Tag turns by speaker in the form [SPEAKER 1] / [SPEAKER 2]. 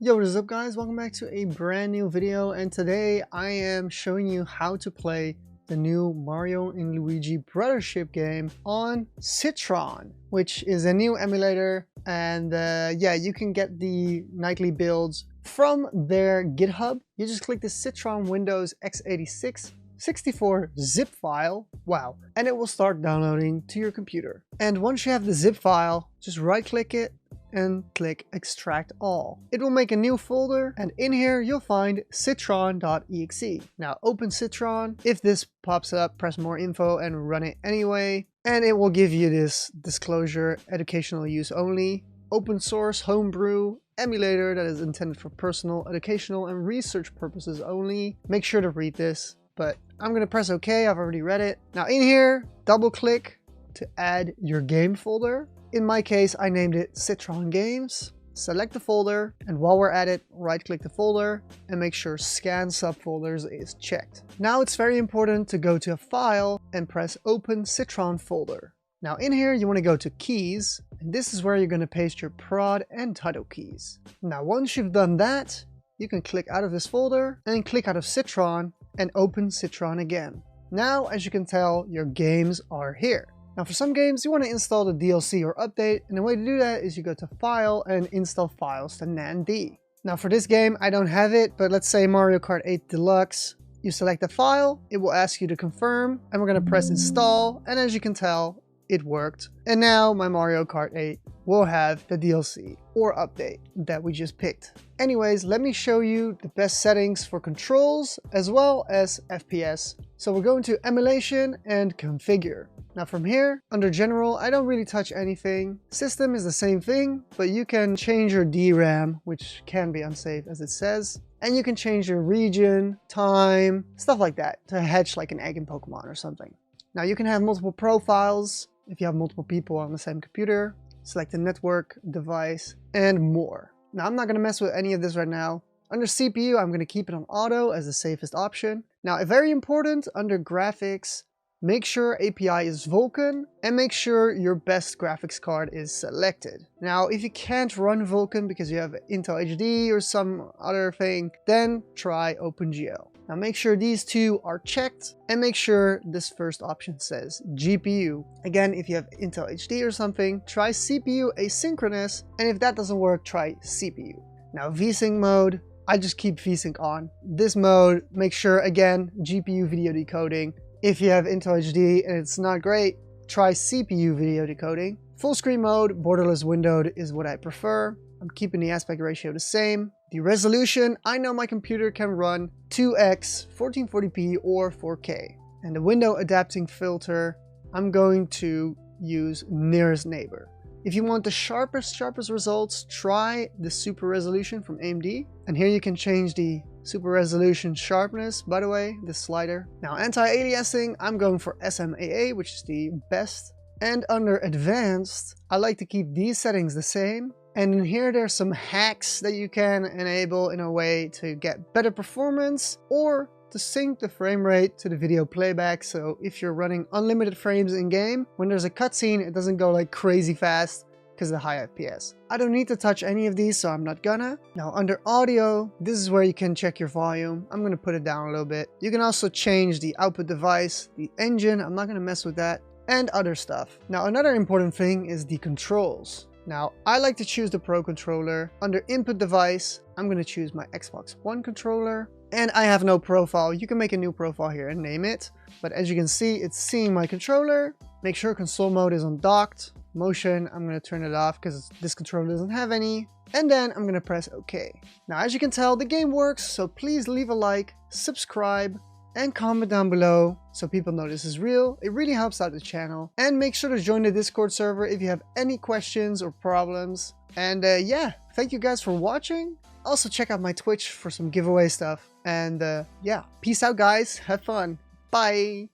[SPEAKER 1] Yo, what is up guys? Welcome back to a brand new video, and today I am showing you how to play the new Mario and Luigi Brothership game on Citron, which is a new emulator. And yeah, you can get the nightly builds from their GitHub. You just click the Citron Windows x86 64 zip file, wow, and it will start downloading to your computer. And once you have the zip file, just right click it and click extract all. It will make a new folder, and in here you'll find citron.exe. Now open Citron. If this pops up, press more info and run it anyway, and it will give you this disclosure: educational use only, open source, homebrew, emulator that is intended for personal, educational, and research purposes only. Make sure to read this, but I'm gonna press OK. I've already read it. Now in here, double click to add your game folder. In my case, I named it Citron Games. Select the folder, and while we're at it, right click the folder and make sure scan subfolders is checked. Now it's very important to go to a file and press open Citron folder. Now in here you want to go to keys, and this is where you're going to paste your prod and title keys. Now once you've done that, you can click out of this folder and click out of Citron and open Citron again. Now as you can tell, your games are here. Now for some games you want to install the DLC or update, and the way to do that is you go to File and Install Files to NAND. Now for this game I don't have it, but let's say Mario Kart 8 Deluxe. You select the file, it will ask you to confirm, and we're going to press install, and as you can tell, it worked. And now my Mario Kart 8 will have the DLC or update that we just picked. Anyways, let me show you the best settings for controls as well as FPS. So we're going to Emulation and Configure. Now from here, under General, I don't really touch anything. System is the same thing, but you can change your DRAM, which can be unsafe as it says. And you can change your region, time, stuff like that to hatch like an egg in Pokemon or something. Now you can have multiple profiles if you have multiple people on the same computer. Select the network, device, and more. Now I'm not going to mess with any of this right now. Under CPU, I'm going to keep it on auto as the safest option. Now, very important, under graphics, make sure API is Vulkan, and make sure your best graphics card is selected. Now, if you can't run Vulkan because you have Intel HD or some other thing, then try OpenGL. Now make sure these two are checked, and make sure this first option says GPU. Again, if you have Intel HD or something, try CPU asynchronous, and if that doesn't work, try CPU. Now VSync mode, I just keep VSync on. This mode, make sure again, GPU video decoding. If you have Intel HD and it's not great, try CPU video decoding. Full screen mode, borderless windowed is what I prefer. I'm keeping the aspect ratio the same. The resolution, I know my computer can run 2x, 1440p or 4K. And the window adapting filter, I'm going to use nearest neighbor. If you want the sharpest results, try the super resolution from AMD. And here you can change the super resolution sharpness, by the way, this slider. Now anti-aliasing, I'm going for SMAA, which is the best. And under advanced, I like to keep these settings the same. And in here there's some hacks that you can enable in a way to get better performance or to sync the frame rate to the video playback. So if you're running unlimited frames in game, when there's a cutscene, it doesn't go like crazy fast because of the high FPS. I don't need to touch any of these, so I'm not gonna. Now under audio, this is where you can check your volume. I'm gonna put it down a little bit. You can also change the output device, the engine, I'm not gonna mess with that, and other stuff. Now another important thing is the controls. Now, I like to choose the Pro controller. Under input device, I'm going to choose my Xbox One controller. And I have no profile. You can make a new profile here and name it. But as you can see, it's seeing my controller. Make sure console mode is on docked. Motion, I'm going to turn it off because this controller doesn't have any. And then I'm going to press OK. Now, as you can tell, the game works. So please leave a like, subscribe, and comment down below so people know this is real. It really helps out the channel. And make sure to join the Discord server if you have any questions or problems. And yeah, thank you guys for watching. Also check out my Twitch for some giveaway stuff. And yeah, peace out guys, have fun, bye.